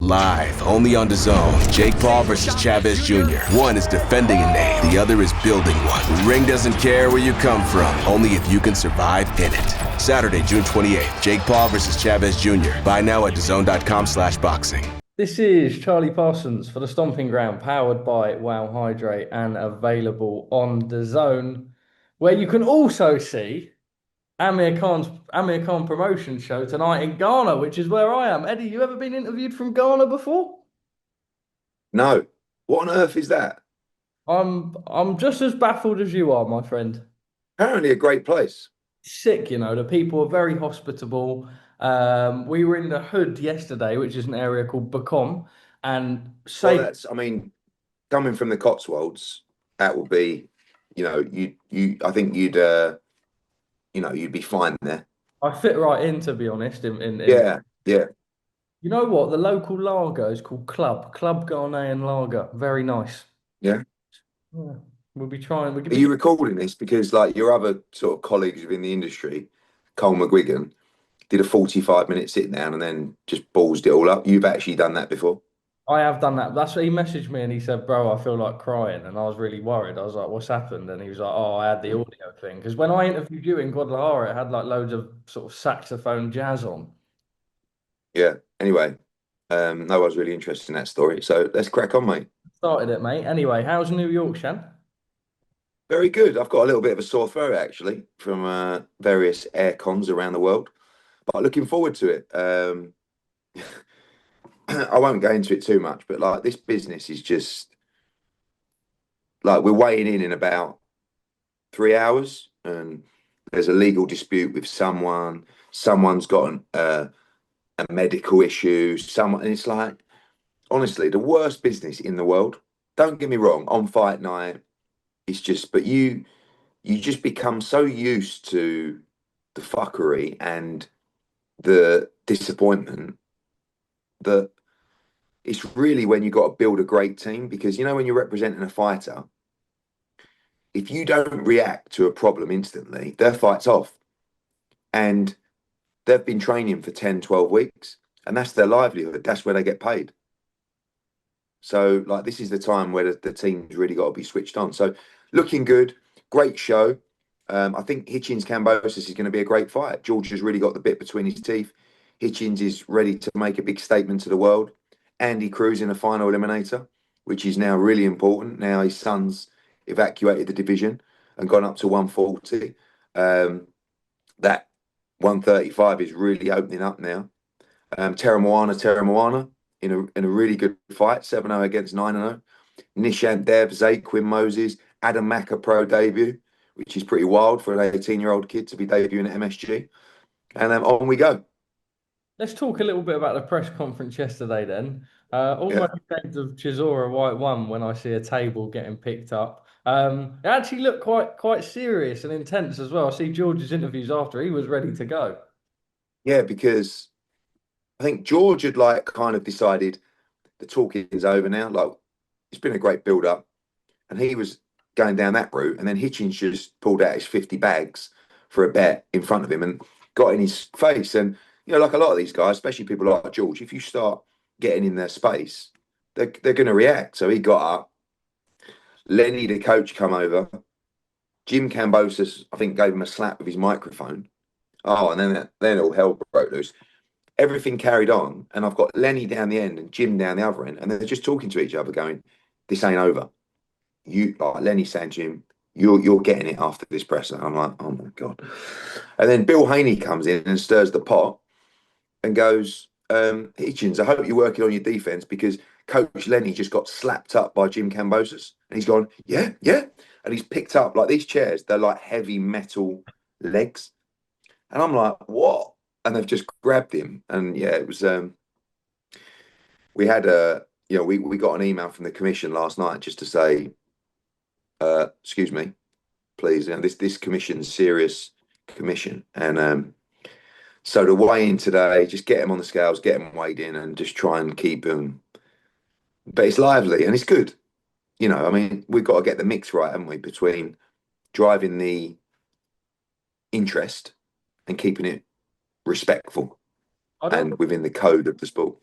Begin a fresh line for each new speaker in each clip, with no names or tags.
Live, only on DAZN. Jake Paul versus Chavez Jr. One is defending a name, the other is building one. The ring doesn't care where you come from, only if you can survive in it. Saturday, June 28th, Jake Paul versus Chavez Jr. Buy now at DAZN.com/boxing.
This is Charlie Parsons for the Stomping Ground, powered by Wow Hydrate and available on DAZN, where you can also see Amir Khan promotion show tonight in Ghana, which is where I am. Eddie, you ever been interviewed from Ghana before?
No. What on earth is that?
I'm just as baffled as you are, my friend.
Apparently a great place.
Sick, the people are very hospitable. We were in the Hood yesterday, which is an area called Bakom, and
Well,
safe.
that's, I mean, coming from the Cotswolds, that would be, I think you'd be fine there.
I fit right in, to be honest.
Yeah, yeah.
You know what? The local lager is called Club Ghanaian Lager. Very nice.
Yeah.
Yeah. We'll be trying. We could
Are
be.
you recording this because like your other sort of colleagues within the industry, Cole McGuigan, did a 45-minute sit down and then just ballsed it all up? You've actually done that before?
I have done that. That's what he messaged me and he said, "Bro, I feel like crying," and I was really worried. I was like, "What's happened?" And he was like, "Oh, I had the audio thing because when I interviewed you in Guadalajara, it had like loads of sort of saxophone jazz on."
Yeah. Anyway, no one's really interested in that story. So let's crack on, mate.
Started it, mate. Anyway, how's New York, Shan?
Very good. I've got a little bit of a sore throat actually from various air cons around the world, but looking forward to it. I won't go into it too much, but like this business is just like we're weighing in about 3 hours, and there's a legal dispute with someone. Someone's got a medical issue. Someone, and it's like honestly the worst business in the world. Don't get me wrong. On fight night, it's just, but you just become so used to the fuckery and the disappointment that it's really when you got to build a great team, because when you're representing a fighter, if you don't react to a problem instantly, their fight's off. And they've been training for 10, 12 weeks, and that's their livelihood. That's where they get paid. So, like, this is the time where the team's really got to be switched on. So, looking good, great show. I think Hitchins Kambosos is going to be a great fight. George has really got the bit between his teeth. Hitchins is ready to make a big statement to the world. Andy Cruz in a final eliminator, which is now really important. Now his son's evacuated the division and gone up to 140. That 135 is really opening up now. Moana in a really good fight, 7-0 against 9-0. Nishant Dev, Zaquin Moses, Adam Mack, a pro debut, which is pretty wild for an 18-year-old kid to be debuting at MSG. And on we go.
Let's talk a little bit about the press conference yesterday then.
Yeah.
Almost ashamed of Chisora White one when I see a table getting picked up. It actually looked quite serious and intense as well. I see George's interviews after, he was ready to go.
Yeah, because I think George had like kind of decided the talking is over now. Like, it's been a great build up, and he was going down that route. And then Hitchins just pulled out his 50 bags for a bet in front of him and got in his face. And like a lot of these guys, especially people like George, if you start getting in their space, they're going to react. So he got up. Lenny, the coach, come over. Jim Kambosos, I think, gave him a slap with his microphone. Oh, and then all hell broke loose. Everything carried on, and I've got Lenny down the end and Jim down the other end, and they're just talking to each other, going, "This ain't over." Lenny saying to him, "You're getting it after this presser." And I'm like, "Oh my god!" And then Bill Haney comes in and stirs the pot and goes, "Hitchins, I hope you're working on your defense because Coach Lenny just got slapped up by Jim Kambosos." And he's gone, "Yeah, yeah," and he's picked up like these chairs. They're like heavy metal legs, and I'm like, "What?" And they've just grabbed him, and yeah, it was. We had we got an email from the commission last night just to say, excuse me, please, this commission's serious commission, and so the weigh in today, just get him on the scales, get him weighed in, and just try and keep him. But it's lively and it's good. I mean, we've got to get the mix right, haven't we, between driving the interest and keeping it respectful
I don't
and within the code of the sport.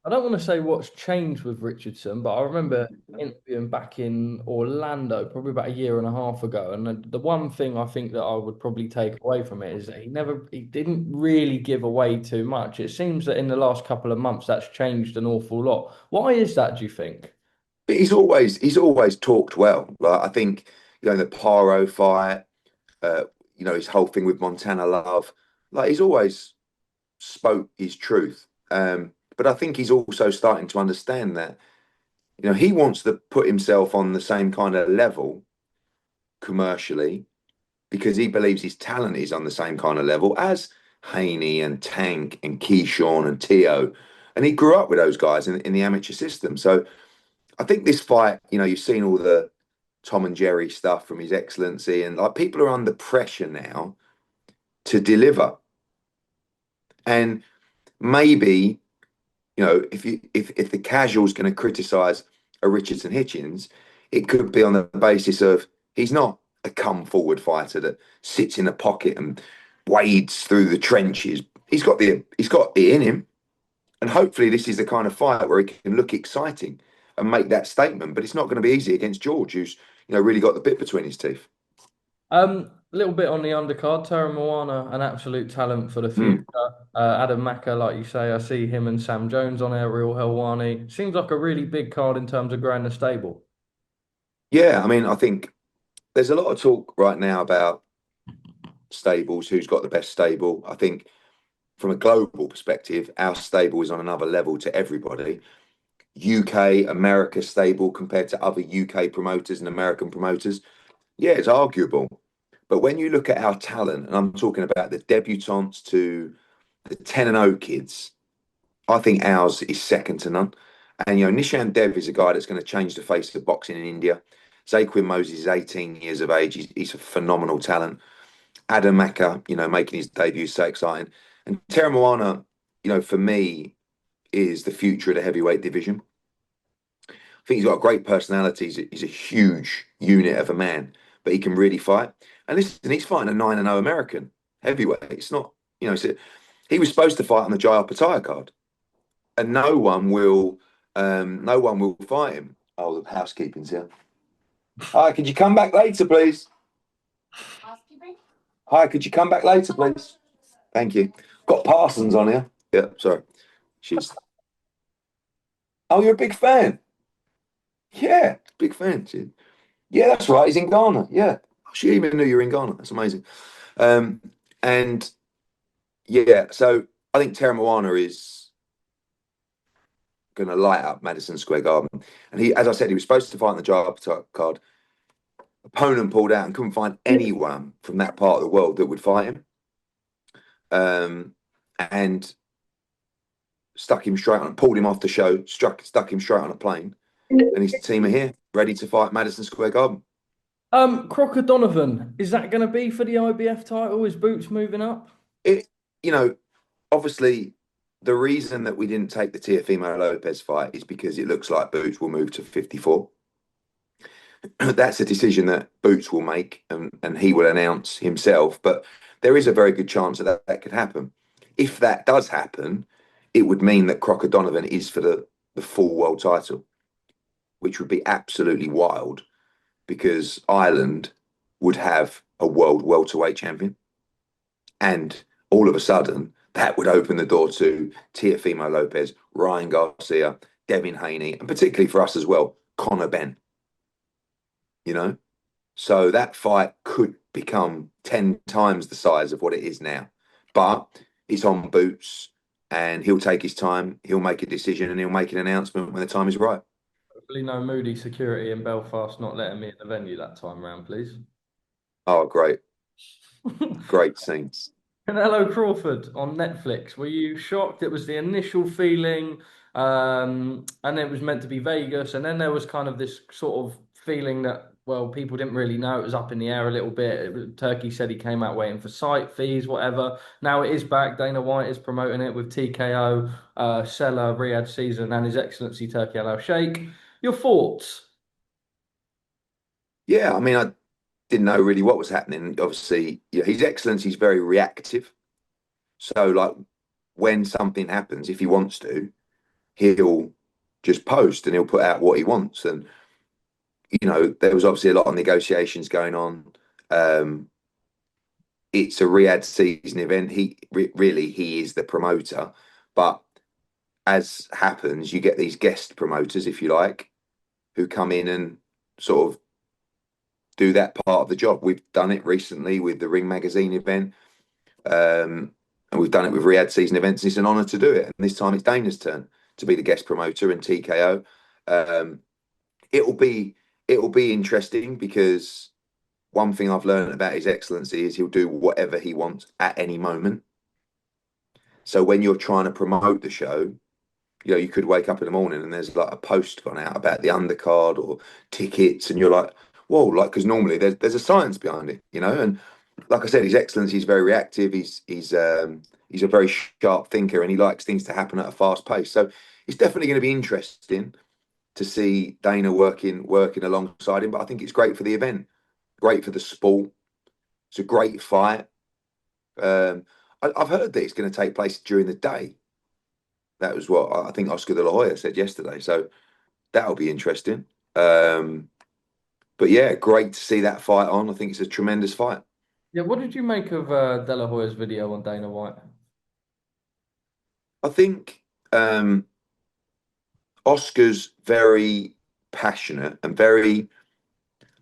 I don't want to say what's changed with Richardson, but I remember interviewing back in Orlando probably about a year and a half ago. And the one thing I think that I would probably take away from it is that he didn't really give away too much. It seems that in the last couple of months, that's changed an awful lot. Why is that, do you think?
But he's always talked well. Like I think, the Paro fight, his whole thing with Montana Love, like he's always spoke his truth. But I think he's also starting to understand that, he wants to put himself on the same kind of level commercially because he believes his talent is on the same kind of level as Haney and Tank and Keyshawn and Tio. And he grew up with those guys in the amateur system. So I think this fight, you've seen all the Tom and Jerry stuff from His Excellency, and like people are under pressure now to deliver. And maybe, if the casual's going to criticize a Richardson Hitchens, it could be on the basis of he's not a come forward fighter that sits in a pocket and wades through the trenches. He's got it in him. And hopefully this is the kind of fight where he can look exciting and make that statement. But it's not going to be easy against George, who's, really got the bit between his teeth.
A little bit on the undercard. Moana, an absolute talent for the future. Adam Maka, like you say, I see him and Sam Jones on Ariel Helwani. Seems like a really big card in terms of growing the stable.
Yeah, I mean, I think there's a lot of talk right now about stables, who's got the best stable. I think from a global perspective, our stable is on another level to everybody. UK, America stable compared to other UK promoters and American promoters. Yeah, it's arguable. But when you look at our talent, and I'm talking about the debutantes to the 10 and 0 kids, I think ours is second to none. And, Nishan Dev is a guy that's going to change the face of boxing in India. Zaquin Moses is 18 years of age. He's a phenomenal talent. Adam Maka, making his debut is so exciting. And Moana, for me, is the future of the heavyweight division. I think he's got a great personality. He's a huge unit of a man, but he can really fight. And listen, he's fighting a 9 and 0 American heavyweight. It's not, he was supposed to fight on the Jai Opataya card, and no one will fight him. Oh, the housekeeping's here. Hi, could you come back later, please? Hi, could you come back later, please? Thank you. Got Parsons on here. Yeah, sorry. Oh, you're a big fan? Yeah, big fan. Yeah, that's right. He's in Ghana. Yeah. She even knew you were in Ghana. That's amazing. And yeah, so I think Moana is going to light up Madison Square Garden. And as I said, he was supposed to fight on the job card. Opponent pulled out and couldn't find anyone from that part of the world that would fight him. And stuck him straight on, pulled him off the show, stuck him straight on a plane. And his team are here, ready to fight Madison Square Garden.
Crocker Donovan, is that going to be for the IBF title? Is Boots moving up?
Obviously, the reason that we didn't take the Teofimo Lopez fight is because it looks like Boots will move to 54. That's a decision that Boots will make and he will announce himself. But there is a very good chance that could happen. If that does happen, it would mean that Crocker Donovan is for the full world title, which would be absolutely wild because Ireland would have a world welterweight champion. And all of a sudden, that would open the door to Teofimo Lopez, Ryan Garcia, Devin Haney, and particularly for us as well, Conor Benn. So that fight could become 10 times the size of what it is now. But it's on Boots and he'll take his time, he'll make a decision and he'll make an announcement when the time is right.
Hopefully no Moody security in Belfast not letting me in the venue that time round, please.
Oh, great. Great scenes.
Canelo Crawford on Netflix. Were you shocked? It was the initial feeling, and it was meant to be Vegas, and then there was kind of this sort of feeling that, well, people didn't really know. It was up in the air a little bit. Turkey said he came out waiting for site fees, whatever. Now it is back. Dana White is promoting it with TKO, Sella, Riyadh Season, and His Excellency Turkey Al Sheikh. Your thoughts?
Yeah, I mean, I didn't know really what was happening. Obviously, His Excellency is very reactive. So, like, when something happens, if he wants to, he'll just post and he'll put out what he wants. And, you know, there was obviously a lot of negotiations going on. It's a Riyadh season event. Really, he is the promoter. But as happens, you get these guest promoters, if you like, who come in and sort of do that part of the job. We've done it recently with the Ring Magazine event. And we've done it with Riyadh season events. It's an honour to do it. And this time it's Dana's turn to be the guest promoter and TKO. It'll be interesting because one thing I've learned about His Excellency is he'll do whatever he wants at any moment. So when you're trying to promote the show, you know, you could wake up in the morning and there's like a post gone out about the undercard or tickets, and you're like, whoa, like, because normally there's a science behind it, you know. And like I said, His Excellency is very reactive. He's a very sharp thinker, and he likes things to happen at a fast pace. So it's definitely going to be interesting to see Dana working alongside him. But I think it's great for the event, great for the sport. It's a great fight. I've heard that it's going to take place during the day. That was what I think Oscar de la Hoya said yesterday. So that'll be interesting. But yeah, great to see that fight on. I think it's a tremendous fight.
Yeah, what did you make of De La Hoya's video on Dana White?
I think Oscar's very passionate and very,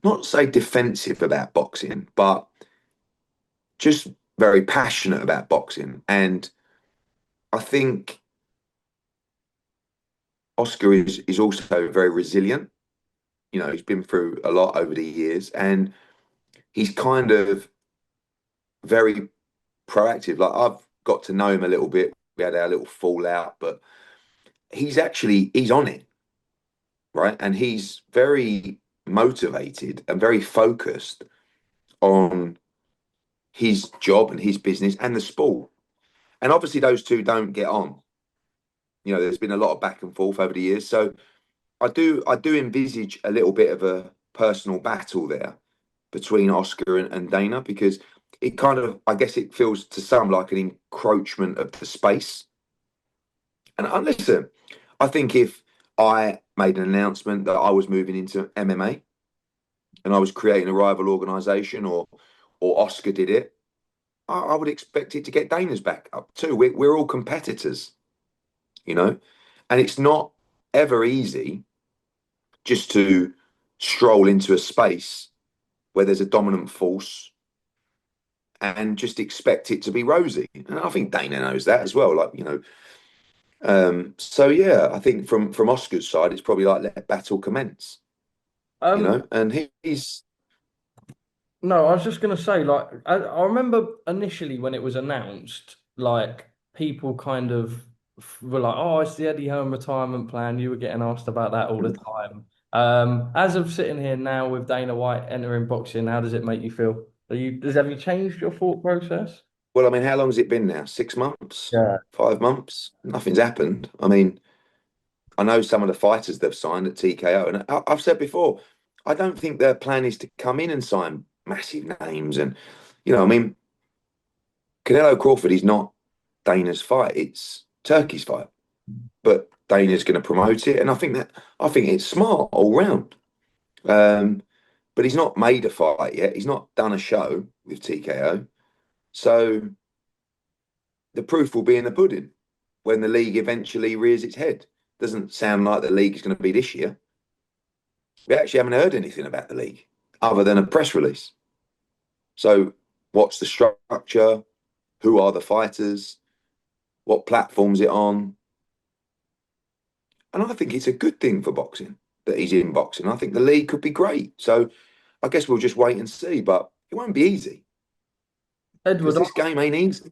not say defensive about boxing, but just very passionate about boxing. And I think Oscar is also very resilient. You know, he's been through a lot over the years, and he's kind of very proactive. Like, I've got to know him a little bit. We had our little fallout, but he's on it, right? And he's very motivated and very focused on his job and his business and the sport. And obviously those two don't get on. You know, there's been a lot of back and forth over the years. So I do envisage a little bit of a personal battle there between Oscar and Dana, because it kind of, I guess it feels to some like an encroachment of the space. And listen, I think if I made an announcement that I was moving into MMA and I was creating a rival organization, or Oscar did it, I would expect it to get Dana's back up too. We're all competitors, you know, and it's not ever easy just to stroll into a space where there's a dominant force and just expect it to be rosy. And I think Dana knows that as well. Like, you know, so yeah, I think from Oscar's side, it's probably like, let battle commence, you know, and he's.
No, I was just gonna say, like, I remember initially when it was announced, like, people kind of were like, "Oh, it's the Eddie Hearn retirement plan." You were getting asked about that all the time. As of sitting here now with Dana White entering boxing, how does it make you feel? Have you changed your thought process?
Well, I mean, how long has it been now? 6 months?
Yeah.
5 months? Nothing's happened. I mean, I know some of the fighters they've signed at TKO, and I've said before, I don't think their plan is to come in and sign massive names. And, you know, I mean, Canelo Crawford is not Dana's fight; it's Turkey's fight. But Dana's going to promote it, and I think it's smart all round. But he's not made a fight yet. He's not done a show with TKO, so the proof will be in the pudding when the league eventually rears its head. Doesn't sound like the league is going to be this year. We actually haven't heard anything about the league other than a press release. So what's the structure? Who are the fighters? What platform's it on? And I think it's a good thing for boxing that he's in boxing. I think the league could be great. So I guess we'll just wait and see, but it won't be easy because
Edward,
this game ain't easy.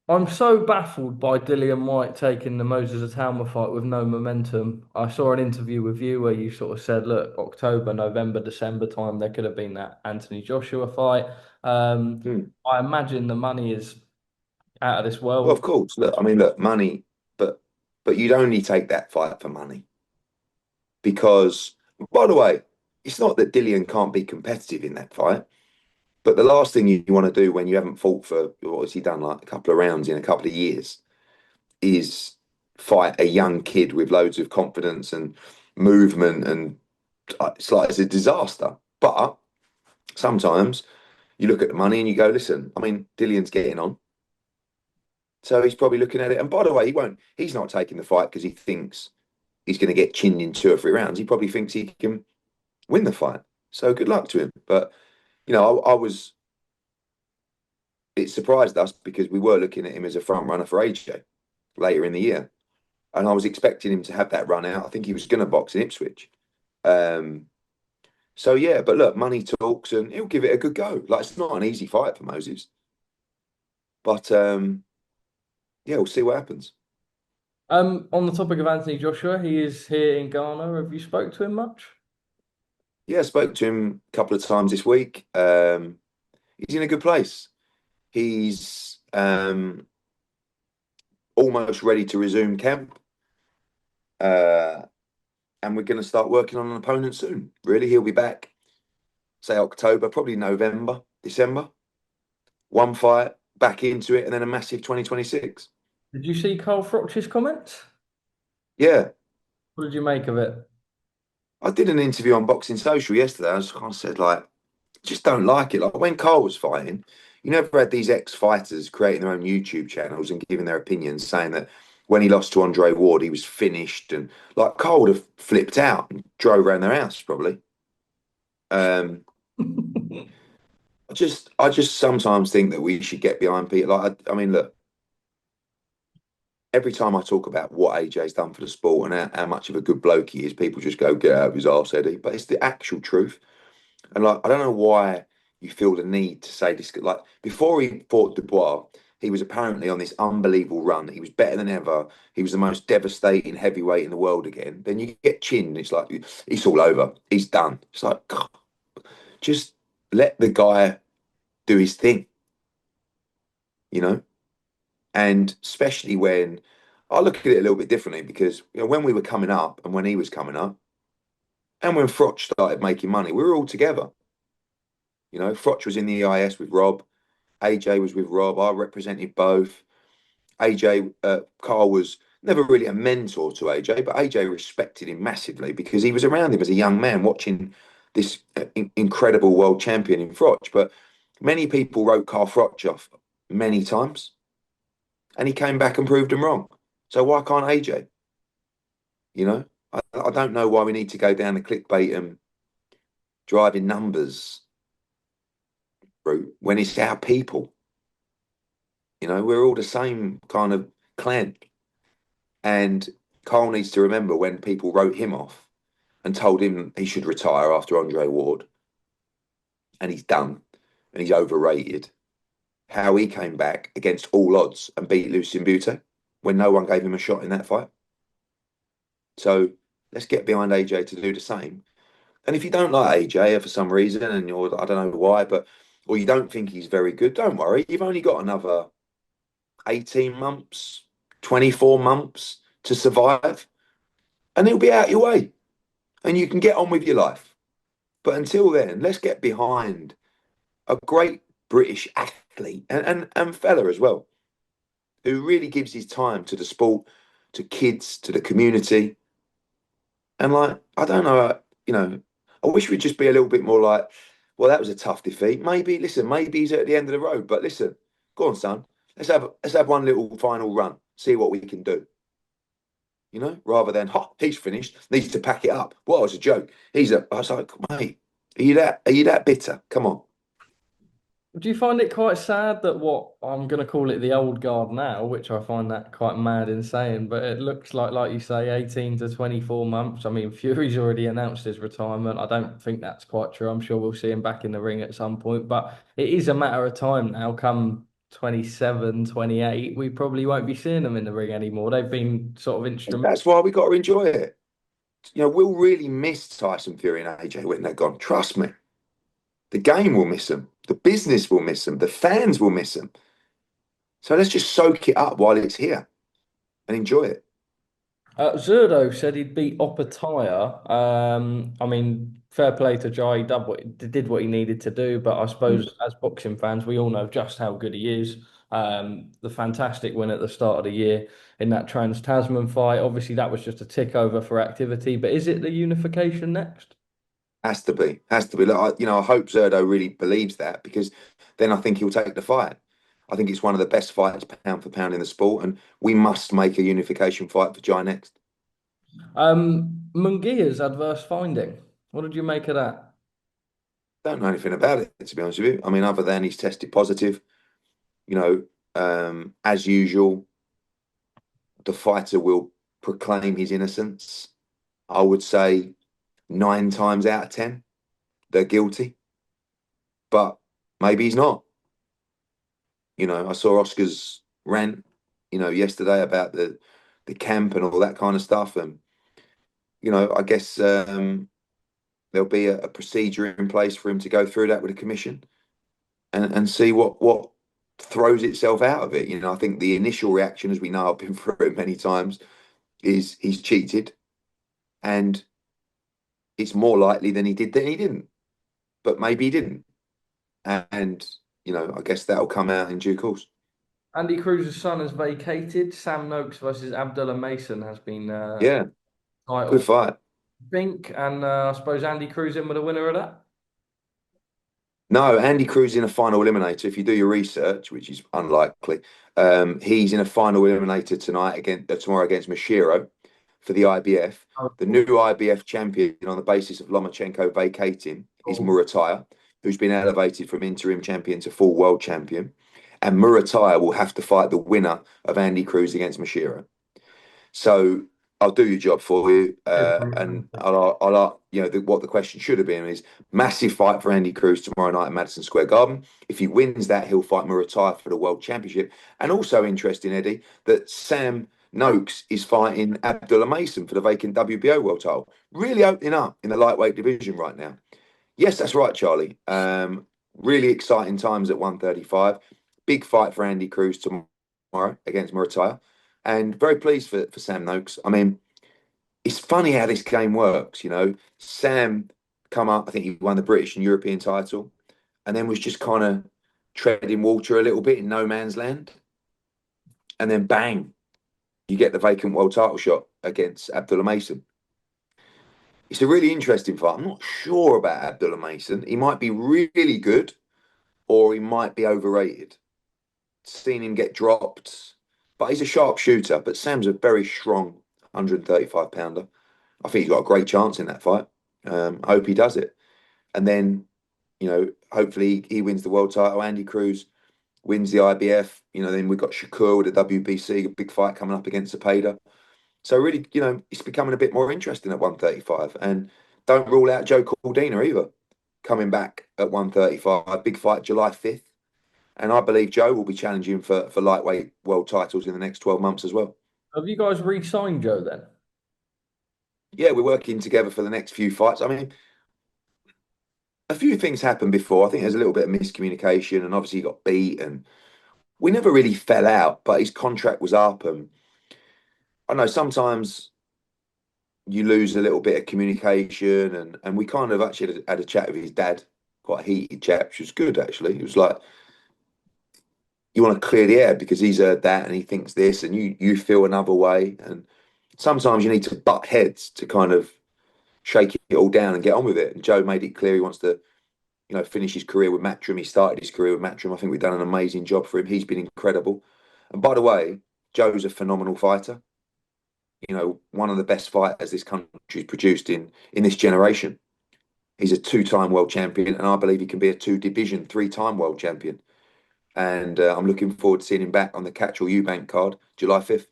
I'm so baffled by Dillian White taking the Moses Atalma fight with no momentum. I saw an interview with you where you sort of said, look, October, November, December time, there could have been that Anthony Joshua fight. I imagine the money is out of this
Well, of
world.
course. Look, I mean, look, money, but you'd only take that fight for money. Because, by the way, it's not that Dillian can't be competitive in that fight, but the last thing you want to do when you haven't fought for, what has he done, like a couple of rounds in a couple of years, is fight a young kid with loads of confidence and movement, and it's a disaster. But sometimes you look at the money and you go, listen, I mean, Dillian's getting on. So he's probably looking at it. And by the way, he's not taking the fight because he thinks he's going to get chinned in 2 or 3 rounds. He probably thinks he can win the fight. So good luck to him. But, it surprised us because we were looking at him as a front runner for AJ later in the year. And I was expecting him to have that run out. I think he was going to box in Ipswich. So yeah, but look, money talks, and he'll give it a good go. Like, it's not an easy fight for Moses, but yeah, we'll see what happens.
On the topic of Anthony Joshua, he is here in Ghana. Have you spoke to him much?
Yeah, I spoke to him a couple of times this week. He's in a good place. He's almost ready to resume camp. And we're going to start working on an opponent soon. Really, he'll be back, say October, probably November, December. One fight, back into it, and then a massive 2026.
Did you see Carl Froch's comments?
Yeah.
What did you make of it?
I did an interview on Boxing Social yesterday. I just kind of said, like, just don't like it. Like, when Carl was fighting, you never had these ex-fighters creating their own YouTube channels and giving their opinions, saying that when he lost to Andre Ward, he was finished. And, like, Carl would have flipped out and drove around their house, probably. I just sometimes think that we should get behind Peter. Like, I mean, look, every time I talk about what AJ's done for the sport and how much of a good bloke he is, people just go, get out of his arse, Eddie. But it's the actual truth. And, like, I don't know why you feel the need to say this. Like, before he fought Dubois, he was apparently on this unbelievable run. He was better than ever. He was the most devastating heavyweight in the world again. Then you get chinned. It's like, it's all over. He's done. It's like, God, just let the guy do his thing, you know? And especially when I look at it a little bit differently, because when we were coming up and when he was coming up and when Froch started making money, we were all together. Froch was in the EIS with Rob. AJ was with Rob. I represented both. Carl was never really a mentor to AJ, but AJ respected him massively because he was around him as a young man watching this incredible world champion in Froch. But many people wrote Carl Froch off many times, and he came back and proved them wrong. So why can't AJ? I don't know why we need to go down the clickbait and driving numbers route when it's our people. We're all the same kind of clan. And Carl needs to remember when people wrote him off and told him he should retire after Andre Ward, and he's done, and he's overrated, how he came back against all odds and beat Usyk Butte when no one gave him a shot in that fight. So let's get behind AJ to do the same. And if you don't like AJ for some reason, and I don't know why, or you don't think he's very good, don't worry. You've only got another 18 months, 24 months to survive, and he'll be out your way, and you can get on with your life. But until then, let's get behind a great British athlete and fella as well, who really gives his time to the sport, to kids, to the community. And, like, I don't know, I wish we'd just be a little bit more like, well, that was a tough defeat. Maybe he's at the end of the road, but listen, go on, son. Let's have one little final run, see what we can do. Rather than, he's finished, needs to pack it up. Well, it was a joke. I was like, mate, are you that bitter? Come on.
Do you find it quite sad that what I'm going to call it the old guard now, which I find that quite mad in saying, but it looks like you say, 18 to 24 months. I mean, Fury's already announced his retirement. I don't think that's quite true. I'm sure we'll see him back in the ring at some point, but it is a matter of time now. Come 27, 28, we probably won't be seeing them in the ring anymore. They've been sort of instrumental.
That's why we got to enjoy it. We'll really miss Tyson Fury and AJ when they're gone. Trust me. The game will miss them. The business will miss them. The fans will miss them. So let's just soak it up while it's here and enjoy it.
Zerdo said he'd beat Opataya. I mean, fair play to Jai. He did what he needed to do, but I suppose as boxing fans, we all know just how good he is. The fantastic win at the start of the year in that Trans-Tasman fight. Obviously, that was just a tick over for activity, but is it the unification next?
Has to be, has to be. Look, I hope Zerdo really believes that, because then I think he'll take the fight. I think it's one of the best fights pound for pound in the sport, and we must make a unification fight for Jai next.
Munguia's adverse finding. What did you make of that?
Don't know anything about it, to be honest with you. I mean, other than he's tested positive, you know, as usual, the fighter will proclaim his innocence. I would say 9 times out of 10, they're guilty, but maybe he's not. I saw Oscar's rant, yesterday about the camp and all that kind of stuff, and I guess there'll be a procedure in place for him to go through that with a commission and see what throws itself out of it. I think the initial reaction, as we know, I've been through it many times, is he's cheated, and it's more likely than he didn't, but maybe he didn't, and I guess that'll come out in due course.
Andy Cruz's son has vacated. Sam Noakes versus Abdullah Mason has been
Yeah, good
title,
fight.
I think, and I suppose Andy Cruz in with a winner of that.
No, Andy Cruz in a final eliminator. If you do your research, which is unlikely, he's in a final eliminator tomorrow against Mashiro for the IBF. The new IBF champion, on the basis of Lomachenko vacating, is Murataya, who's been elevated from interim champion to full world champion. And Murataya will have to fight the winner of Andy Cruz against Mashiro. So I'll do your job for you, and what the question should have been is massive fight for Andy Cruz tomorrow night at Madison Square Garden. If he wins that, he'll fight Murataya for the World Championship. And also interesting, Eddie, that Sam Noakes is fighting Abdullah Mason for the vacant WBO world title. Really opening up in the lightweight division right now. Yes, that's right, Charlie. Really exciting times at 135. Big fight for Andy Cruz tomorrow against Murataya. And very pleased for Sam Noakes. I mean, it's funny how this game works. Sam come up, I think he won the British and European title, and then was just kind of treading water a little bit in no man's land. And then bang, you get the vacant world title shot against Abdullah Mason. It's a really interesting fight. I'm not sure about Abdullah Mason. He might be really good, or he might be overrated. Seen him get dropped, but he's a sharp shooter. But Sam's a very strong 135 pounder. I think he's got a great chance in that fight. I hope he does it. And then, hopefully he wins the world title. Andy Cruz wins the IBF. Then we've got Shakur with the WBC, a big fight coming up against Cepeda. So really, it's becoming a bit more interesting at 135. And don't rule out Joe Cordina either. Coming back at 135, big fight July 5th. And I believe Joe will be challenging for lightweight world titles in the next 12 months as well.
Have you guys re-signed Joe then?
Yeah, we're working together for the next few fights. I mean, a few things happened before. I think there's a little bit of miscommunication, and obviously he got beat, and we never really fell out, but his contract was up. And I know sometimes you lose a little bit of communication, and we kind of actually had a chat with his dad, quite a heated chat, which was good actually. It was like, you want to clear the air because he's heard that and he thinks this, and you feel another way. And sometimes you need to butt heads to kind of shake it all down and get on with it. And Joe made it clear he wants to, finish his career with Matchroom. He started his career with Matchroom. I think we've done an amazing job for him. He's been incredible. And by the way, Joe's a phenomenal fighter. One of the best fighters this country's produced in this generation. He's a 2-time world champion, and I believe he can be a 2-division, 3-time world champion. And I'm looking forward to seeing him back on the Catchall Eubank card, July 5th.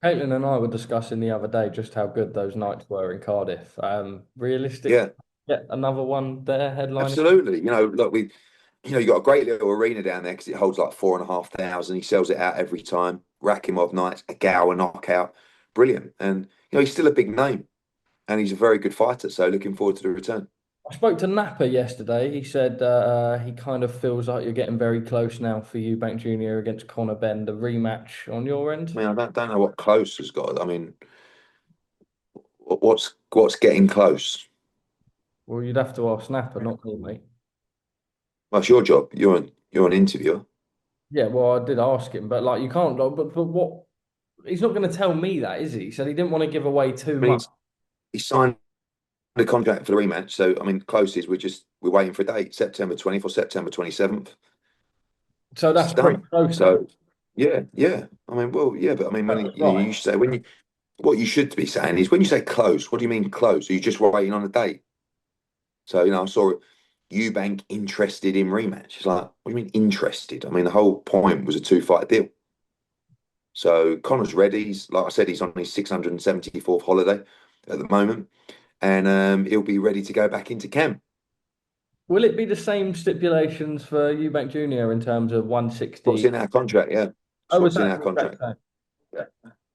Caitlin and I were discussing the other day just how good those nights were in Cardiff. Realistic,
Yeah,
another one there headlining.
absolutely. Look, you got a great little arena down there because it holds like 4,500. He sells it out every time. Rakimov nights, a Gower knockout, brilliant. And he's still a big name, and he's a very good fighter. So looking forward to the return.
I spoke to Napa yesterday. He said he kind of feels like you're getting very close now for Eubank Jr. against Conor Benn, the rematch on your end.
I mean, I don't know what close has got. I mean, what's getting close?
Well, you'd have to ask Napa, not me, mate.
Well, it's your job. You're an interviewer.
Yeah, well, I did ask him, but like you can't. Like, but what? He's not going to tell me that, is he? He said he didn't want to give away too
I mean,
much.
he signed the contract for the rematch. So I mean, closest we're waiting for a date, September 20th or September 27th.
So
It's
that's pretty
done.
close, though.
So yeah, yeah. I mean, well, yeah, but I mean, when
That's
you
right.
should say what you should be saying is when you say close, what do you mean close? Are you just waiting on a date? So I saw Eubank interested in rematch. It's like, what do you mean interested? I mean, the whole point was a 2-fight deal. So Connor's ready. Like I said, he's on his 674th holiday at the moment, and he'll be ready to go back into camp.
Will it be the same stipulations for Eubank Jr. in terms of
What's
160?
in our contract? Yeah, it's
Oh, was
what's in
that
our
the exact
contract.
same?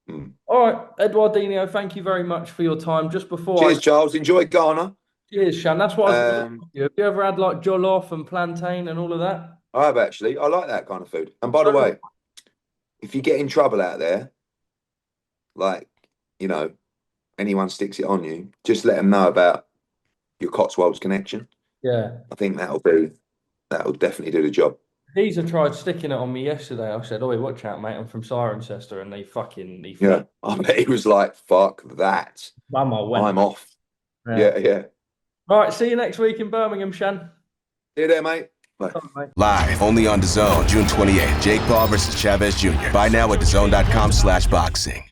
Yeah. Mm.
All right, Eduardinho, thank you very much for your time. Just before I
Cheers, Charles. Enjoy Ghana.
cheers, Shan. That's what I was going to
Um,
ask you. Have you ever had like jollof and plantain and all of that?
I have actually. I like that kind of food. And by the
So,
way, if you get in trouble out there, like you know, anyone sticks it on you, just let them know about your Cotswolds connection.
yeah.
I think that'll definitely do the job.
These have tried sticking it on me yesterday. I said, "Oi, watch out, mate! I'm from Cirencester," and they
Yeah,
flipped.
I bet he was like, "Fuck that,
Mama went,
I'm
mate.
off."
Yeah.
Yeah, yeah.
All right, see you next week in Birmingham, Shan.
See you there, mate. Bye.
Bye, mate.
Live only on DAZN, June 28th. Jake Paul versus Chavez Jr. Buy now at DAZN.com/boxing.